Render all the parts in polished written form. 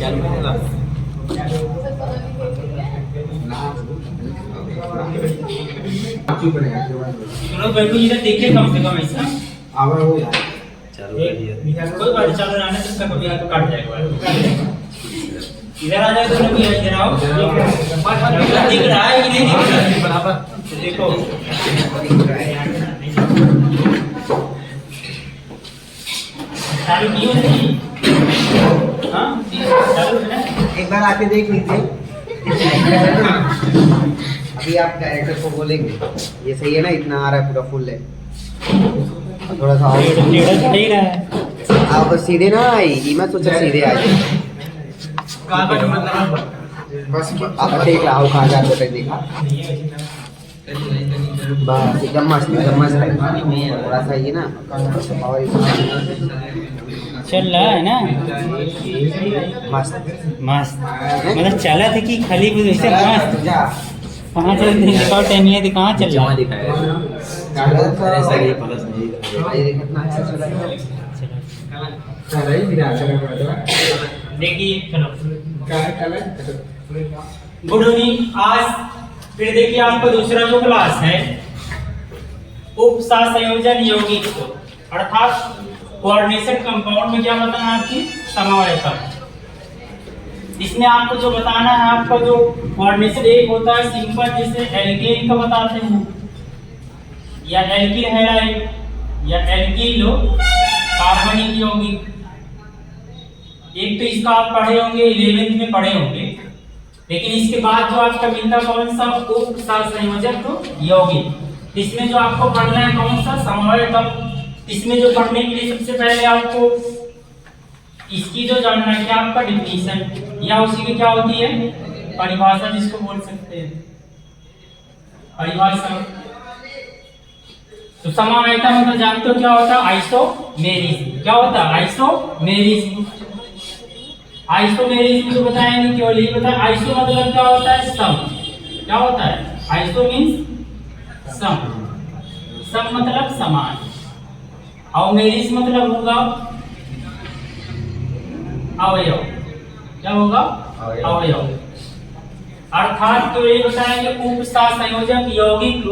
चालू करेगा चलो बैठो इधर देखिए कम से कम ऐसा चालू कर दिया कोई बात चालू रहने तो इसका कभी कट जाएगा इधर आ जाए तो भी इधर आओ दिख रहा है कि नहीं दिख रहा है बराबर देखो चालू क्यों नहीं हाँ चालू है ना एक बार आके देख लीजिए अभी आप डायरेक्टर को बोलेंगे ये सही है ना, इतना आ रहा है पूरा फुल है, थोड़ा सा और टेढ़ा ही रहा है आप सीधे ना आएगी, मैं सोचा सीधे आ जाए कहाँ का मतलब आप देख रहा हो कहाँ जाते थे देखा बस एकदम मस्त है थोड़ा सा ये ना और चल रहा है ना मस्त मस्त मतलब चला था कि खाली वैसे मस्त कहाँ चल दिखाओ टेनिया थी कहाँ चल जमा रहा दिखाएगा अरे सर ये प्लस नहीं देखिए चलो गुड इवनिंग। आज फिर देखिए आपका दूसरा जो क्लास है उपसा संयोजन यौगिक अर्थात कोऑर्डिनेशन कंपाउंड में क्या बताना आपकी समवायता। इसमें आपको जो बताना है आपका जो कोऑर्डिनेशन एक होता है सिंपल जैसे एल्केन का बताते हैं या एल्किल हैलाइड या एल्किल कार्बनिक यौगिक। एक तो इसका आप पढ़े होंगे 11th में पढ़े होंगे, लेकिन इसके बाद जो आपका मिलता कौन सा उपसंयोजक यौगिक। इसमें जो आपको पढ़ना है कौन सा समवायतम। इसमें जो पढ़ने के लिए सबसे पहले आपको इसकी जो जानना है क्या आपका डिफिनीशन या उसी की क्या होती है परिभाषा जिसको बोल सकते हैं परिभाषा। तो समवायता मतलब जानते हो क्या होता है आइसोमेरिज्म। क्या होता है आइसोमेरिज्म। आइसोमेरिज्म जो बताएंगे केवल यही बताए। आइसो मतलब क्या होता है सम। क्या होता है आइसो मीन्स सम। सम मतलब समान और मेरिज मतलब होगा अवयव। क्या होगा अवयव। अर्थात तो ये बताएंगे उपसंयोजक यौगिक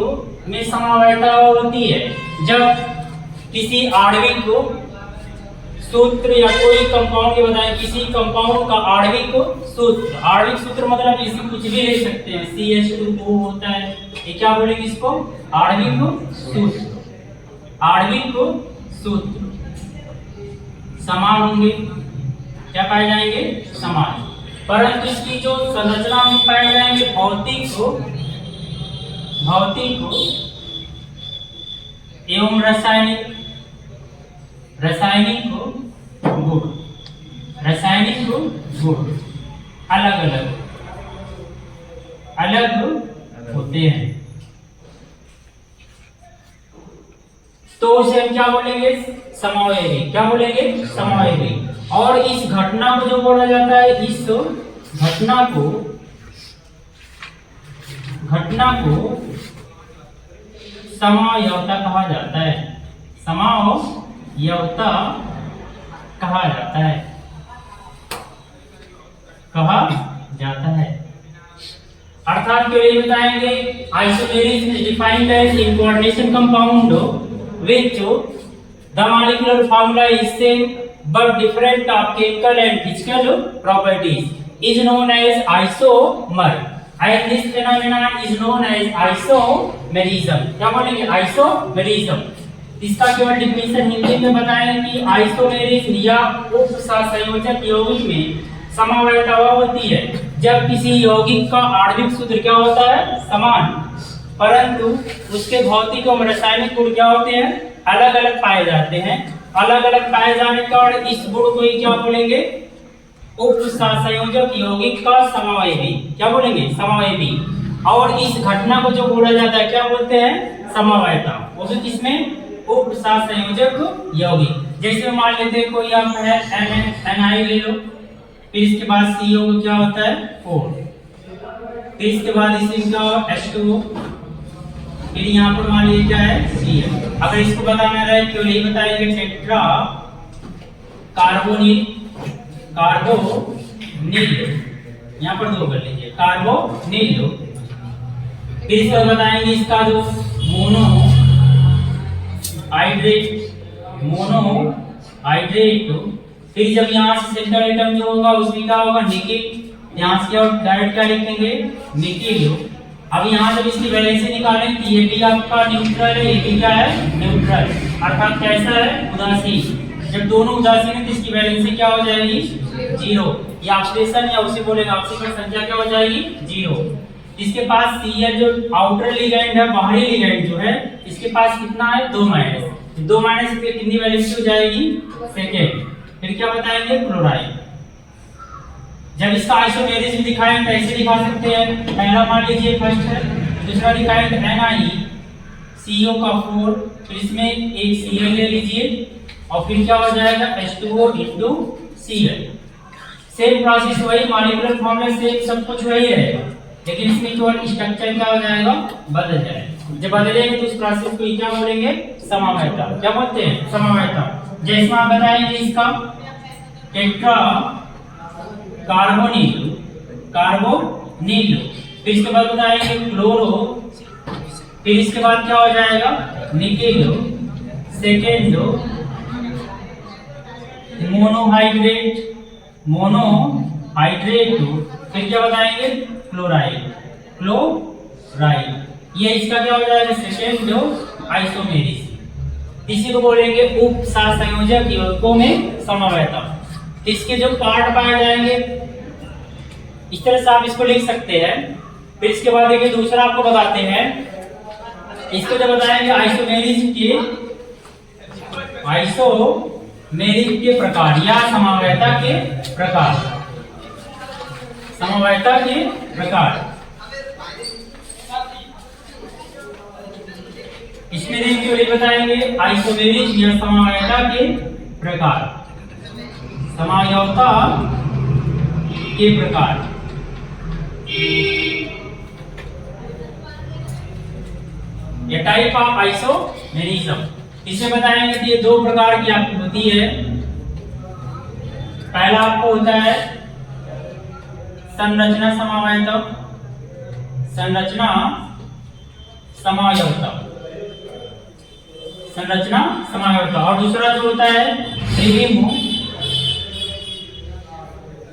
में समवायता होती है जब किसी आणविक सूत्र या कोई कंपाउंड के बताएं किसी कंपाउंड का आणविक सूत्र। आणविक सूत्र मतलब इसे कुछ भी ले सकते हैं CH2O होता है ये क्या बोलेंगे इसको आणविक सूत्र। आणविक सूत्र समान होंगे क्या पाए जाएंगे समान, परंतु इसकी जो संरचना में पाए जाएंगे भौतिक एवं रासायनिक गुण अलग होते हैं। तो उसे हम क्या बोलेंगे समावयवी। क्या बोलेंगे समावयवी। और इस घटना को जो बोला जाता है इस घटना को समावयवता कहा जाता है। समावयवता कहा जाता है। अर्थात क्या ये बताएंगे isomerism is defined as in coordination compound which the molecular formula is same but different of chemical and physical properties is known as isomer and this phenomenon is known as isomerism। क्या बोलेंगे isomerism। इसका केवल definition Hindi में बताएंगे कि isomerism या उपसंयोजक यौगिक में समवायता होती है जब किसी यौगिक का आणविक सूत्र क्या होता है समान, परंतु उसके भौतिक और रासायनिक गुण क्या होते हैं अलग अलग पाए जाते हैं। अलग अलग पाए जाने के कारण इस गुण को ही क्या बोलेंगे उपसंयोजक यौगिक का समवायवी। क्या बोलेंगे समवायवी। और इस घटना को जो बोला जाता है क्या बोलते हैं समवायता। वो भी किसमें उपसंयोजक यौगिक। जैसे मान लेते हैं कोई आप है NaI ले लो, फिर इसके बाद CO क्या होता है 4, फिर इसके बाद इसमें क्या होगा H2O, फिर यहाँ पर मान लीजिए क्या है Cl। अगर इसको बताना रहे तो यही बताएंगे टेट्रा कार्बोनिल नील, यहाँ पर दो कर लीजिए, कार्बोनिल। फिर इसका बताएंगे इसका जो मोनोहाइड्रेट। फिर जब यहाँ से सेंट्रल एटम जो होगा उसमें क्या होगा, निकिल। यहाँ से और डायरेक्ट क्या लिखेंगे, निकिल। अब यहाँ जब इसकी वैलेंसी निकालें तो ये भी आपका न्यूट्रल है, ये भी क्या है, न्यूट्रल, अर्थात कैसा है, उदासीन। जब दोनों उदासीन है तो इसकी वैलेंसी क्या हो जाएगी, 0। ये ऑक्सीडेशन या उसे बोलेंगे ऑक्सीकरण संख्या क्या हो जाएगी, 0। इसके पास Cl जो आउटर लिगैंड है, बाहरी लिगैंड जो है, इसके पास कितना है, 2 माइनस। 2 माइनस की कितनी वैलेंसी हो जाएगी, सेकेंड। फिर क्या बताएंगे, क्लोराइड। जब इसका आइसोमेरिज्म दिखाएं तो ऐसे दिखा सकते हैं। पहला मान लीजिए फर्स्ट है, दूसरा दिखाएं तो NiCO4, फिर इसमें एक Cl ले लीजिए और फिर क्या हो जाएगा, H2O into Cl। Same process वही, मॉलिक्यूलर फॉर्मूला सेम, सब कुछ वही है, लेकिन इसमें केवल स्ट्रक्चर क्या हो जाएगा, बदल जाएगा। जब बदलेंगे तो उस प्रोसेस को क्या बोलेंगे, समवायता। क्या बोलते हैं, समवायता। जैसे आप बताएंगे इसका टेट्रा कार्बोनिल, फिर इसके बाद बताएंगे क्लोरो, फिर इसके बाद क्या हो जाएगा, निकिल, सेकेंडो, मोनोहाइड्रेट, फिर क्या बताएंगे, क्लोराइड। ये इसका क्या हो जाएगा, सेकेंडो आइसोमेरिज्म। इसी को बोलेंगे उप सहसंयोजक यौगिकों में समवायता। इसके जो पार्ट पाए जाएंगे इस तरह से आप इसको लिख सकते हैं। फिर इसके बाद देखिए दूसरा आपको बताते हैं, इसको जब बताएंगे आइसोमेरिज्म के प्रकार या समवायता के प्रकार। इसमें देखिए बताएंगे आइसोमेरिज्म या समवायता के प्रकार, समवायता के प्रकार। ये टाइप ऑफ आइसोमेरिज्म। इसमें बताएंगे कि ये 2 प्रकार की आपकी होती है। पहला आपको होता है संरचना समवायता, और दूसरा जो होता है त्रिविम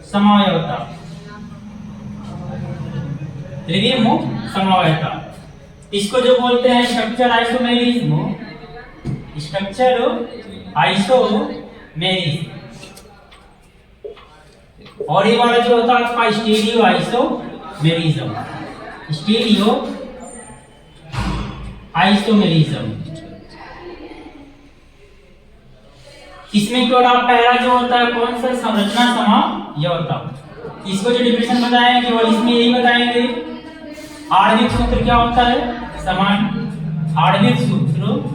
समवायता। इसको जो बोलते हैं स्ट्रक्चर आइसोमेरिज्म। और ये वाला जो होता है आपका स्टीरियो आइसोमेरिज्म। इसमें केवल आप पहला जो होता है कौन सा, संरचना समवायता। इसको जो डिफिनेशन बताएं केवल इसमें यही बताएंगे। आणविक सूत्र क्या होता है, समान आणविक सूत्र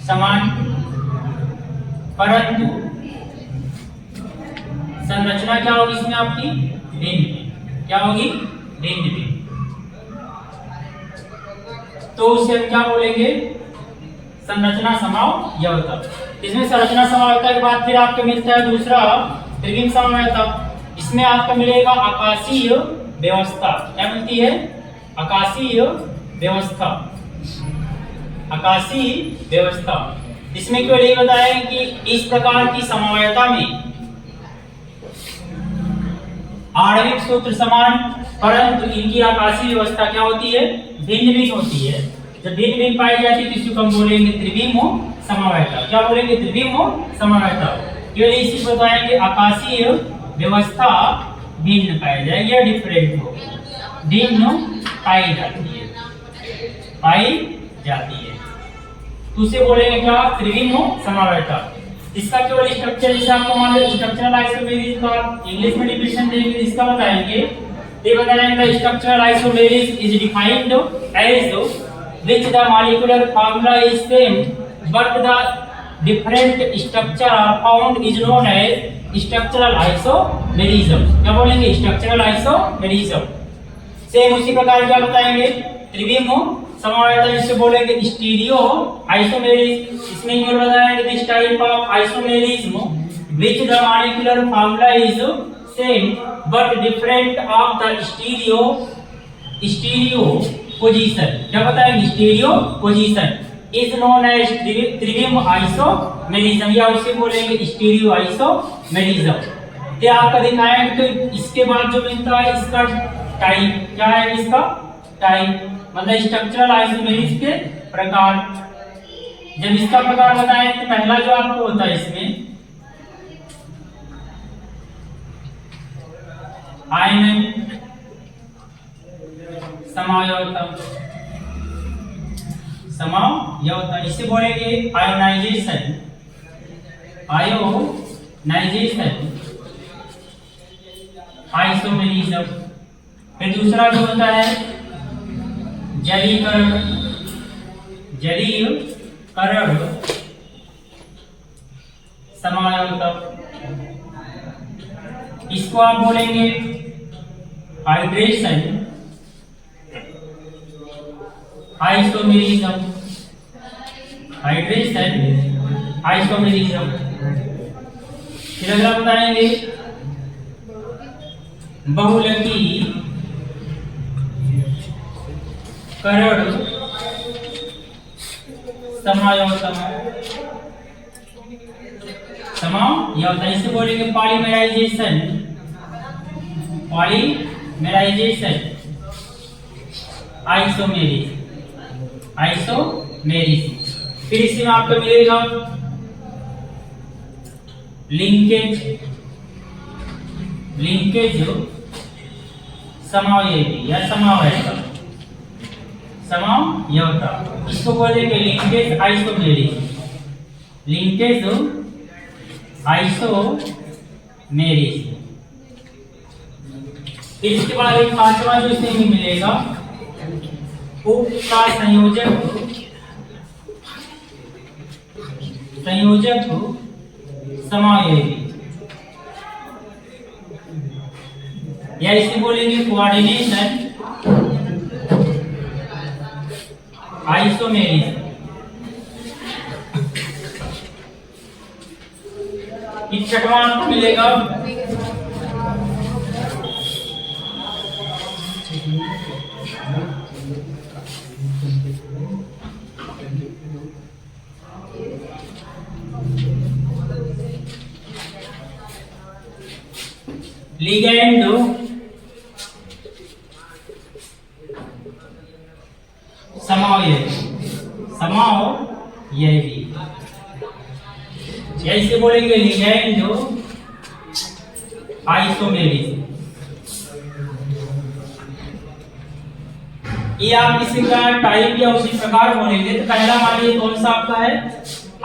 समान, परंतु संरचना क्या होगी इसमें आपकी, भिन्न। क्या होगी, भिन्न। तो उसे हम क्या बोलेंगे, संरचना समवायता। इसमें संरचना समवायता के बाद फिर आपको मिलता है दूसरा त्रिविम समवायता। इसमें आपको मिलेगा आकाशीय व्यवस्था। क्या मिलती है, आकाशीय व्यवस्था। इसमें केवल ये बताया कि इस प्रकार की समवायता में आणविक सूत्र समान, परंतु इनकी आकाशीय व्यवस्था क्या होती है, भिन्न होती है। जब भिन्न पाई जाती है तो इसको हम बोलेंगे त्रिविम समवायता। क्या बोलेंगे, त्रिविम समवायता। केवल इसी बताएंगे आकाशीय व्यवस्था भिन्न पाई जाएगी या डिफरेंट हो, भिन्न पाई जाती है। तो उसे बोलेंगे क्या, त्रिविम समवायता। इसका केवल स्ट्रक्चर, जैसे आपको मान लो स्ट्रक्चरल आइसोमेरिज्म का इंग्लिश में डिफिनेशन देंगे, इसका बताएंगे। ये बताएंगे structural isomerism is defined as which the molecular formula is same but the different structure are found is known as structural isomerism। क्या बोलेंगे, स्ट्रक्चरल आइसोमेरिज्म। सेम उसी प्रकार क्या बताएंगे, त्रिविम समवायता, जिससे बोलेंगे स्टीरियो आइसोमेरिज्म। इसमें ये बताएंगे this type of isomerism which the molecular formula is same but different of the stereo position. क्या बताएंगे? Stereo position is known as त्रिविम आइसोमेरिज्म, या उसे बोलेंगे स्टीरियो आइसोमेरिज्म। ये आपका दिखाएंगे तो इसके बाद जो मिलता है इसका टाइप क्या है? इसका टाइप मतलब स्ट्रक्चरल आइसोमेरिज्म के प्रकार। जब इसका प्रकार बताएं तो पहला जो आपको होता है इसमें आयनन समावयवता, इसे बोलेंगे आयोनाइजेशन आइसोमेरिज्म। फिर दूसरा जो होता है जलीकरण समावयवता, इसको आप बोलेंगे हाइड्रेशन आइसोमेरिज्म। फिर अगला बताएंगे बहुलकीकरण समावयवता, इसे बोलेंगे पॉलीमराइजेशन आइसोमेरिज्म। फिर इसमें आपको मिलेगा लिंकेज समावयवता, इसको बोलेंगे लिंकेज आइसोमेरिज्म। फिर इसके बाद एक पांचवा जो इसमें मिलेगा उप का संयोजक समावयवी, या इसे बोलेंगे कोऑर्डिनेशन आइसोमेरिज्म। इस छठवां आपको मिलेगा लिगैंड समावयवी, ऐसे बोलेंगे लिगैंड आइसोमेरिज्म। ये आप किसी का टाइप या उसी प्रकार बोलेंगे तो पहला मान लीजिए कौन सा आपका है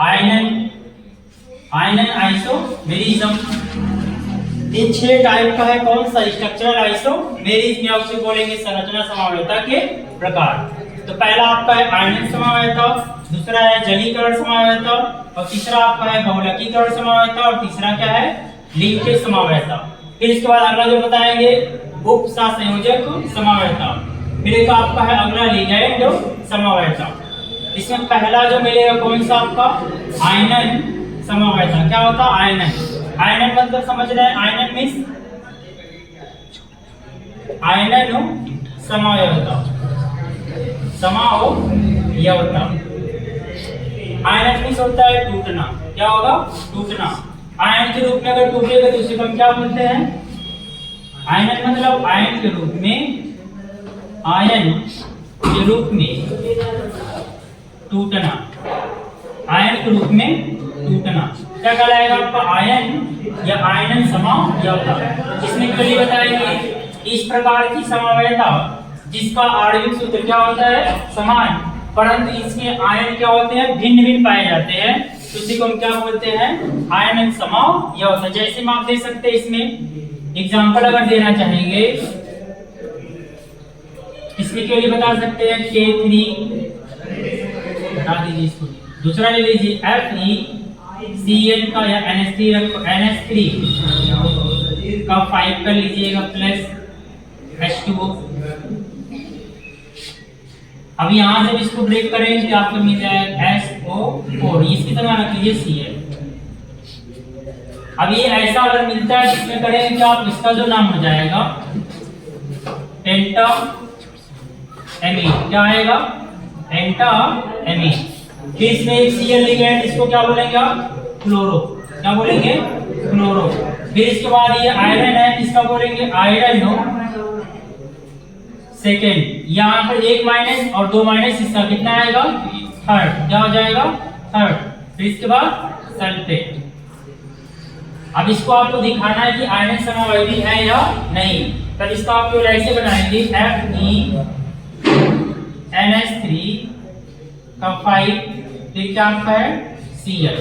आयनन आइसोमेरिज्म। ये 6 टाइप का है कौन सा? स्ट्रक्चरल आइसोमेरिज्म, या उसे बोलेंगे संरचना समावयवता के प्रकार। तो पहला आपका है आयनन समावयवता, दूसरा है जलीकरण समावयवता, और तीसरा आपका है बहुलकीकरण समावयवता, और तीसरा क्या है? लिंकेज समावयवता। फिर इसके बाद अगला जो बताएंगे उप सहसंयोजक समावयवता। फिर एक आपका है अगला लिगैंड समावयवता। इसमें पहला जो मिलेगा कौन सा आपका? आयनन समावयवता। क्या होता है आयनन? आयनन मतलब समझ रहे हैं, आयनन मींस आयनन समावयवता। आयनन मींस होता है टूटना। क्या होगा? टूटना। आयन के रूप में अगर टूटेगा तो उसे हम क्या बोलते हैं? आयनन मतलब आयन के रूप में टूटना। आयन के रूप में टूटना क्या कहलाएगा आपका? आयन या आयनन समावयवता। इसमें पहले बताएंगे इस प्रकार की समावयवता जिसका आणविक सूत्र क्या होता है? समान, परंतु इसके आयन क्या होते हैं? भिन्न भिन्न पाए जाते हैं, तो इसी को हम क्या बोलते हैं? आयनन समावयवता। जैसे में आप दे सकते हैं, इसमें एग्जांपल अगर देना चाहेंगे इसमें के लिए बता सकते हैं K3 बता दीजिए इसको। दूसरा ले लीजिए FeCl का या NH3 का 5 कर लीजिएगा प्लस H2O। अब यहाँ से इसको ब्रेक करेंगे तो आपको मिल जाएगा SO4, इसकी तरह रख लीजिए Cl। अब ये ऐसा अगर मिलता है इसमें करेंगे क्या आप, इसका जो नाम हो जाएगा पेंटा एमीन, क्या आएगा पेंटा एमीन। फिर इसमें एक Cl लिगेंड, इसको क्या बोलेंगे आप क्लोरो, क्या बोलेंगे क्लोरो। फिर इसके बाद ये आयरन है, इसका बोलेंगे आयरनो सेकेंड, यहाँ पर एक माइनस और दो माइनस, इसका कितना आएगा थर्ड, क्या हो जाएगा थर्ड। फिर इसके बाद सल्फेट। अब इसको आपको दिखाना है कि आयरन समावैधी है या नहीं, तब इसका आप केवल ऐसे बनाएंगे FeNH3 का 5, फिर क्या आपका है Cl,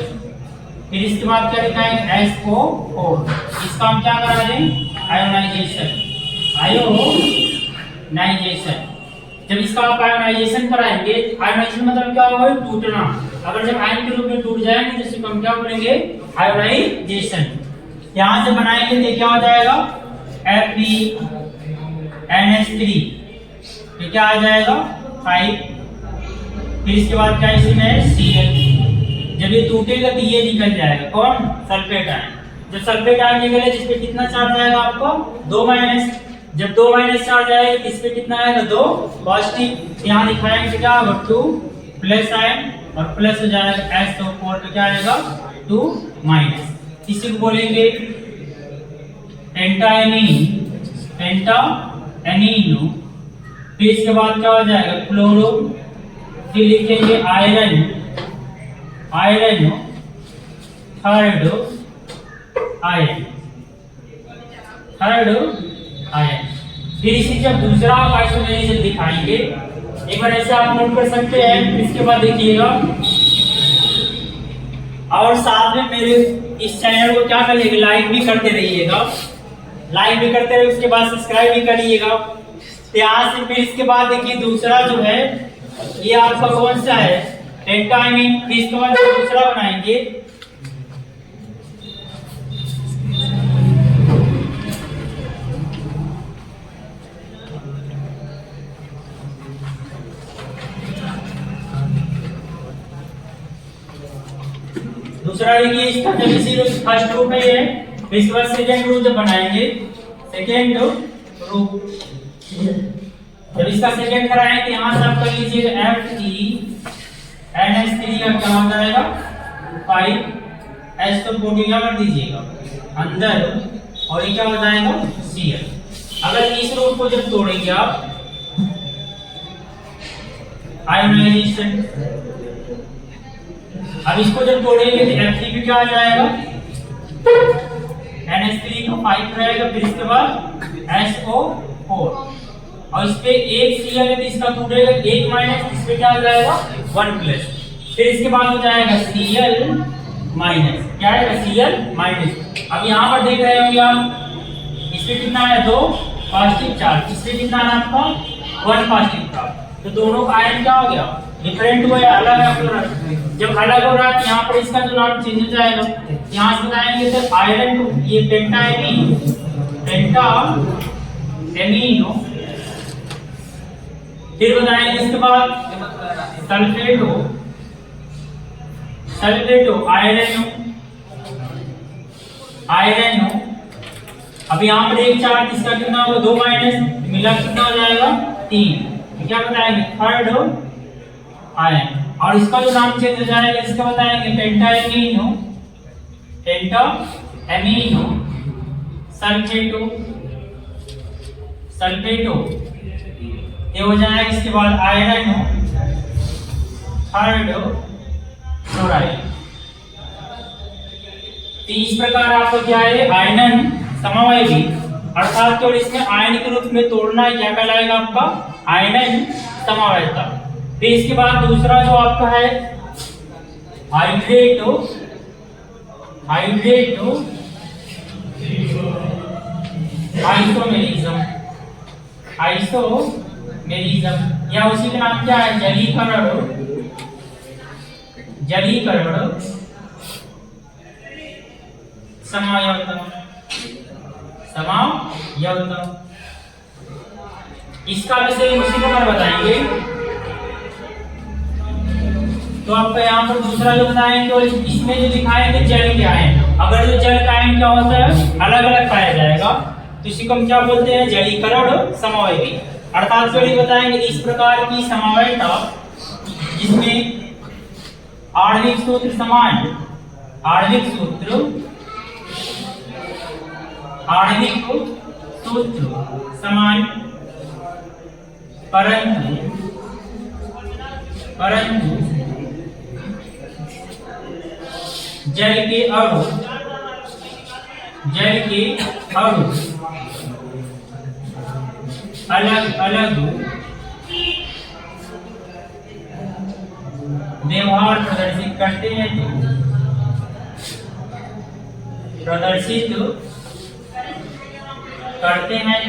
फिर इसके बाद क्या लिखाएंगे SO4, इसका हम क्या करा दें आयोनाइजेशन, आयोनाइजेशन। जब इसका आप आयोनाइजेशन कराएंगे, आयोनाइजेशन मतलब क्या होगा टूटना, अगर जब आयन के रूप में टूट जाएंगे तो इसको हम क्या बोलेंगे आयोनाइजेशन। यहां से बनाएंगे तो क्या हो जाएगा FeNH3, फिर क्या आ जाएगा 5, फिर इसके बाद क्या इसमें Cl, जब ये टूटेगा तो ये निकल जाएगा कौन सल्फेट आयन। जब सल्फेट आयन निकले जिसपे कितना चार्ज आएगा आपको 2 माइनस, जब 2 माइनस चार्ज आएगा तो इसपे कितना आएगा 2 पॉजिटिव, यहाँ दिखाएंगे क्या होगा 2 प्लस आयन और प्लस हो जाएगा SO4 पे क्या आएगा 2 माइनस, इसी को बोलेंगे पेंटाएमीन, पेंटाएमीनो। फिर इसके बाद क्या हो जाएगा क्लोरो, फिर लिखेंगे iron, iron third iron, third iron. फिर इसी जब दूसरा आप आइसोमेरिज्म दिखाएंगे, एक बार ऐसे आप नोट कर सकते हैं। इसके बाद देखिएगा, और साथ में मेरे इस चैनल को क्या करिएगा लाइक भी करते रहिएगा, लाइक भी करते रहिए, उसके बाद सब्सक्राइब भी करिएगा। यहाँ से फिर इसके बाद देखिए दूसरा जो है ये आपका कौन सा है पेंटाएमीन, फिर इसके बाद दूसरा बनाएंगे दूसरा, देखिए इसका जब इसी फर्स्ट ग्रुप में है, फिर इसके बाद सेकंड ग्रुप जब बनाएंगे, सेकंड ग्रुप जब इसका सेकंड कराएंगे यहाँ से आप कर लीजिएगा FeNH3 का क्या हो जाएगा 5 तो क्या कर दीजिएगा अंदर, और ये क्या हो जाएगा Cl। अगर इस रूप को जब तोड़ेंगे आप आयोनाइजेशन, अब इसको जब तोड़ेंगे तो F3 क्या आ जाएगा NH3 का 5 रहेगा, फिर इसके बाद SO4 और इस पे एक Cl है तो इसका टूटेगा 1 माइनस, इस पे क्या आ जाएगा 1 प्लस, फिर इसके बाद हो जाएगा Cl माइनस, क्या आएगा Cl माइनस। अब यहाँ पर देख रहे होंगे आप, इस पे कितना है 2 पॉजिटिव चार्ज, इस पे कितना है आपका 1 पॉजिटिव चार्ज, तो दोनों का आयन क्या हो गया डिफरेंट हुआ है, अलग है। जब अलग हो रहा है यहाँ पर इसका जो नाम चेंज हो जाएगा, यहाँ से बताएंगे तो आयरन ये पेंटाएमीन, पेंटाएमीनो, फिर बताएंगे इसके बाद सल्फेटो, सल्फेटो आयरनो, आयरनो। अब यहाँ पर एक चार्ज इसका कितना होगा 2 माइनस, मिला कितना हो जाएगा 3, क्या बताएंगे थर्ड आयन, और इसका जो नाम चेंज हो जाएगा इसका बताएंगे पेंटाएमीनो, पेंटाएमीनो सल्फेटो, सल्फेटो ये हो जाएगा। इसके बाद आयरन थर्ड क्लोराइड। तो इस प्रकार आपको क्या है आयनन समवायवी, अर्थात केवल इसमें आयन के रूप में तोड़ना है, क्या कहलाएगा आपका आयनन समवायता। फिर इसके बाद दूसरा जो आपका है हाइड्रेटो, हाइड्रेटो आइसोमेरिज्म, आइसोमेरिज्म या उसी का नाम क्या है जलीकरण, जलीकरण समायतन, समायतन। इसका विषय उसी प्रकार बताएंगे। तो आपका यहाँ पर दूसरा जो बताएंगे और इसमें जो दिखाएंगे जल क्या है, अगर जो जल का आयन क्या होता है अलग अलग पाया जाएगा तो इसी को हम क्या बोलते हैं, जलीकरण समवायवी। अर्थात थोड़ी बताएंगे इस प्रकार की समवायता जिसमें आणविक सूत्र समान, आणविक सूत्र समान, परंतु जल के अणु अलग अलग व्यवहार प्रदर्शित करते हैं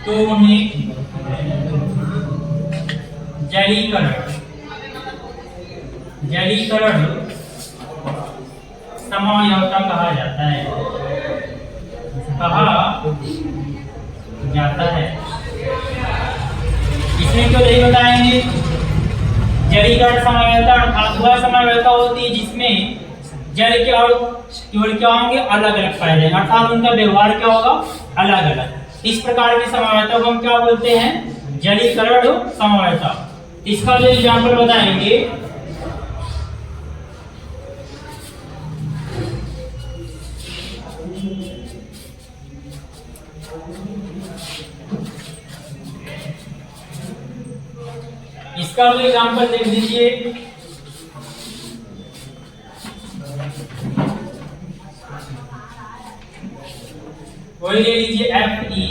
तो उन्हें जलीकरण समवायता कहा जाता है। इसमें तो यही बताएंगे जलीकरण समवायता अर्थात वह समवायता होती है जिसमें जल के अणु केवल क्या होंगे अलग अलग पाए जाएंगे, अर्थात उनका व्यवहार क्या होगा अलग अलग। इस प्रकार की समवायता को हम क्या बोलते हैं, जलीकरण समवायता। इसका जो एग्जाम्पल बताएंगे इसका भी एग्जांपल देख लीजिए। वही ले लीजिए Fe,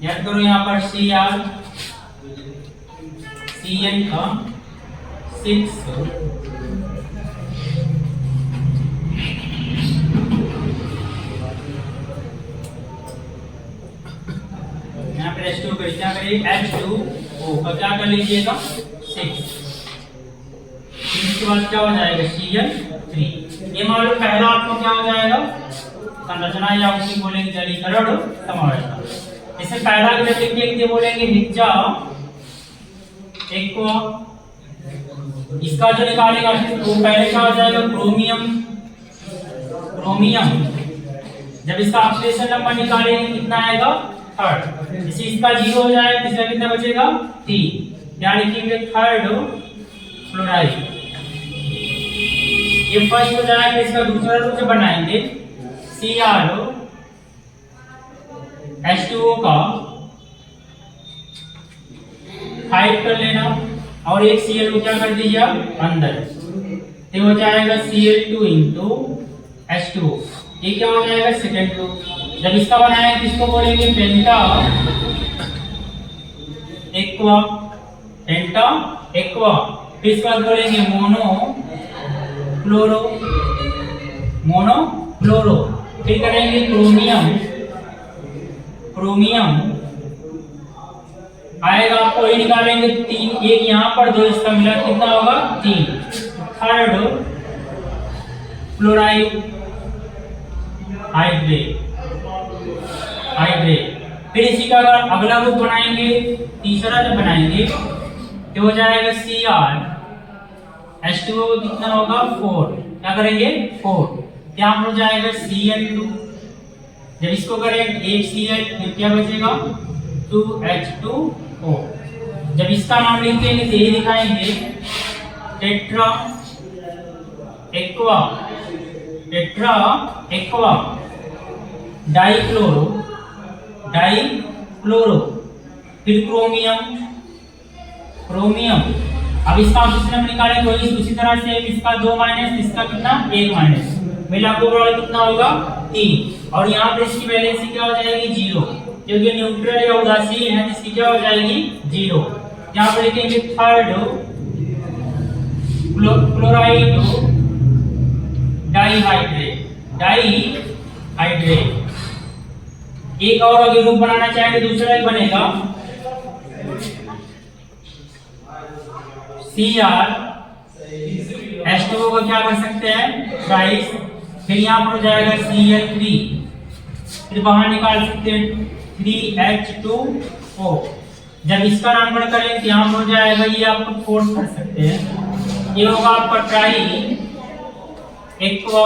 याद करो यहाँ पर Cr Cn का 6 H2 का क्या करिए H2O का क्या कर लीजिएगा 6, इसके बाद क्या हो जाएगा Cl3। ये मान लो पहला आपको क्या हो जाएगा संरचना या उसकी बोलेंगे जलीकरण समवायता। इससे पहला जब लिखेंगे बोलेंगे हिज्जा एक इसका जो निकालेगा तो पहले क्या हो जाएगा क्रोमियम। जब इसका ऑक्सीडेशन नंबर निकालेंगे कितना आएगा 3rd। इसी इसका 0 हो जाएगा तीसरा कितना बचेगा 3, यानी लिखेंगे 3rd फ्लोराइड। ये फर्स्ट हो जाएगा, इसका दूसरा रूप से बनाएंगे CrO H2O का 5 कर लेना और एक Cl क्या कर दीजिए अंदर, ये हो जाएगा Cl2 into H2O। ये क्या हो जाएगा सेकंड रूप। जब इसका बनाएंगे तो इसको बोलेंगे पेंटा एक्वा। फिर इसके बाद बोलेंगे मोनो क्लोरो। फिर करेंगे क्रोमियम आएगा, आपको ये निकालेंगे 3, एक यहाँ पर 2, इसका मिला कितना होगा 3। 3rd fluoride hydrate. फिर इसी का अगला रूप बनाएंगे, तीसरा जो बनाएंगे तो हो जाएगा Cr H2O कितना होगा 4, क्या करेंगे 4, यहाँ पर हो जाएगा Cl2। जब इसको करेंगे एक Cl क्या बचेगा 2H2O। जब इसका नाम लिखेंगे तो ये दिखाएंगे टेट्रा एक्वा डाइक्लोरो। फिर क्रोमियम। अब इसका ऑक्सीजन निकालें तो उसी तरह से इसका 2 माइनस, इसका कितना 1 माइनस, मिला ओवरऑल कितना होगा 3। और यहाँ पर इसकी वैलेंसी क्या हो जाएगी 0, क्योंकि न्यूट्रल या उदासीन है, इसकी क्या हो जाएगी 0। यहाँ पर लिखेंगे 3rd क्लोराइड डाइहाइड्रेट। एक और अगर रूप बनाना चाहेंगे दूसरा ही बनेगा Cr H2O को क्या कर सकते हैं ट्राइस। फिर यहाँ पर हो जाएगा Cl3, फिर बाहर निकाल सकते हैं 3H2O। जब इसका नामकरण करें तो यहाँ हो जाएगा, ये आपको फोर्स कर सकते हैं, ये होगा आपका ट्राई एक्वा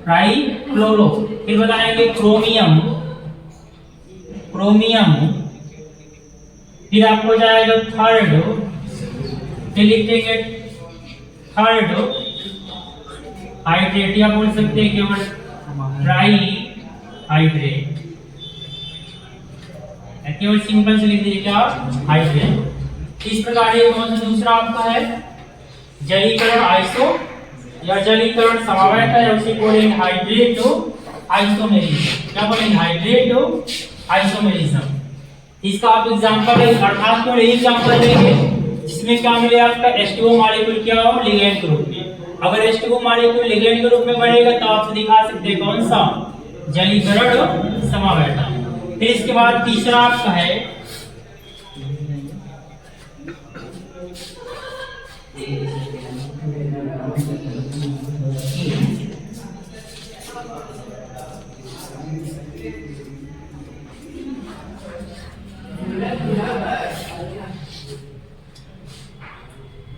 ट्राई क्लोरो, फिर बताएंगे क्रोमियम, फिर आपको जाएगा थर्ड, फिर लिखेंगे थर्ड हाइड्रेट, या बोल सकते हैं केवल ट्राई हाइड्रेट, केवल सिंपल से लिख दीजिए क्या हाइड्रेट। इस प्रकार ये कौन सा दूसरा आपका है जलीकरण आइसो या जलीकरण समवायता है, उसे बोलेंगे हाइड्रेटो आइसोमेरिज्म। क्या बोलेंगे? हाइड्रेटो आइसोमेरिज्म। इसका आप एग्जांपल अर्थात को यही एग्जांपल लेंगे जिसमें क्या मिले आपका H2O मॉलिक्यूल क्या हो लिगेंड के रूप में। अगर H2O मॉलिक्यूल लिगेंड के रूप में बनेगा तो आप दिखा सकते हैं कौन सा जलीकरण समवायता। फिर इसके बाद तीसरा आपका है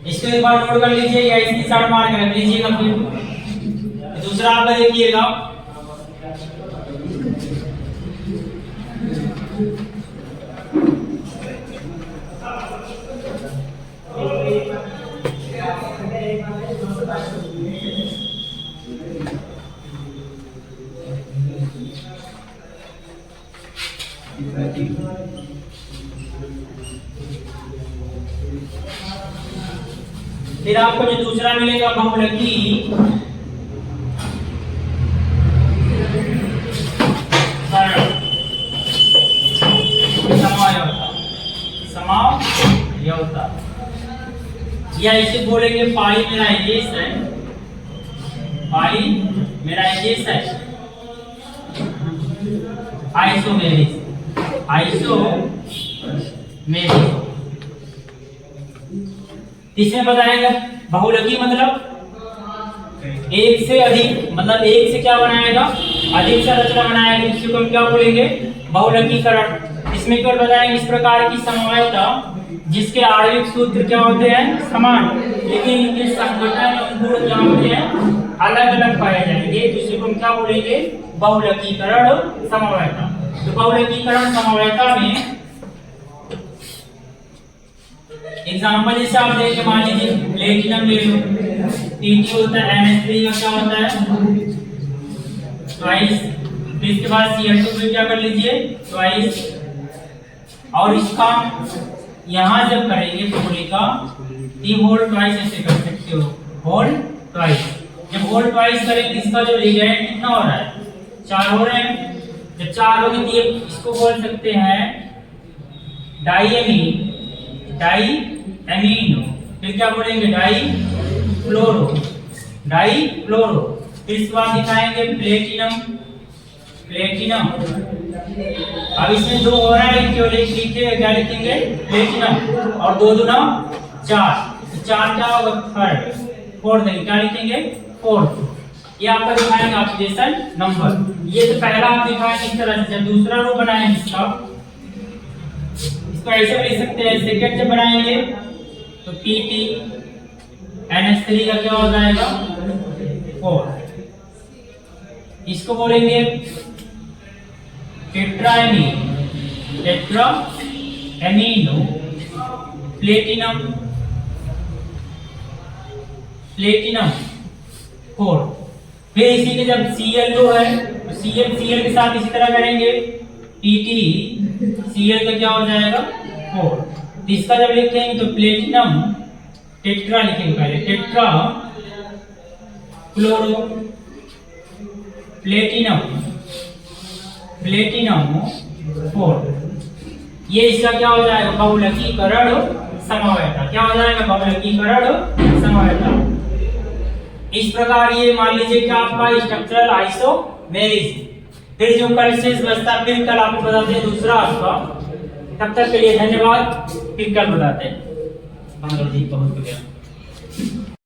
इसको एक बार नोट कर लीजिए या इसकी साइड मार कर रख लीजिएगा। फिर दूसरा आप देखिएगा फिर आपको जो दूसरा मिलेगा बहुलकी समावयवता, या इसे बोलेंगे पॉलीमेराइजेशन आइसोमेरिज्म। इसमें बताएगा बहुलकी मतलब एक से अधिक, मतलब एक से क्या बनाएगा अधिक से रचना बनाएगा, जिसको हम क्या बोलेंगे बहुलकीकरण। इसमें केवल बताएंगे इस प्रकार की समवायता जिसके आणविक सूत्र क्या होते हैं समान, लेकिन इनके संघटन गुण क्या होते हैं अलग अलग पाए जाएंगे, जिसको हम क्या बोलेंगे बहुलकीकरण समवायता। तो बहुलकीकरण समवायता में एग्जांपल जैसे आप देखें, मान लीजिए प्लेटिनम ले लो, T2 होता है, NH3 का क्या होता है ट्वाइस, फिर इसके बाद Cl2 पे क्या कर लीजिए ट्वाइस, और इसका यहां जब करेंगे पूरे का ये होल ट्वाइस ऐसे कर सकते हो, होल ट्वाइस। जब होल ट्वाइस करेंगे इसका जो लिगेंड कितना हो रहा है 4 हो रहे हैं, जब 4 हो गए तो ये इसको बोल सकते हैं डाईएमीनो, फिर क्या बोलेंगे डाईफ्लोरो। फिर इसके बाद दिखाएंगे प्लेटिनम। अब इसमें 2 हो रहा है, केवल एक लिखे क्या लिखेंगे प्लेटिनम, और 2 दूना 4, 4 क्या होगा थर्ड, फोर्थ क्या लिखेंगे फोर्थ। ये आपका दिखाएंगे ऑक्सीडेशन नंबर। ये तो पहला आप दिखाएंगे इस तरह से। जब दूसरा रो बनाएंगे इसको ऐसे भी लिख सकते हैं, सेकंड जब बनाएंगे तो Pt NH3 का क्या हो जाएगा 4, इसको बोलेंगे टेट्राएमीनो प्लेटिनम 4। फिर इसी के जब Cl2 है तो Cl के साथ इसी तरह करेंगे, Pt Cl का क्या हो जाएगा 4। तो इसका जब लिखेंगे तो प्लेटिनम टेट्रा लिखेंगे, पहले टेट्रा क्लोरो प्लेटिनम 4। ये इसका क्या हो जाएगा बहुलकीकरण समवायता। क्या हो जाएगा बहुलकीकरण समवायता। इस प्रकार ये मान लीजिए कि आपका स्ट्रक्चरल आइसोमेरिज्म। फिर जो कल शेष बचता है, फिर कल आपको बताते हैं दूसरा आपका। तब तक के लिए धन्यवाद, फिर कल बताते हैं। बहुत हो गया।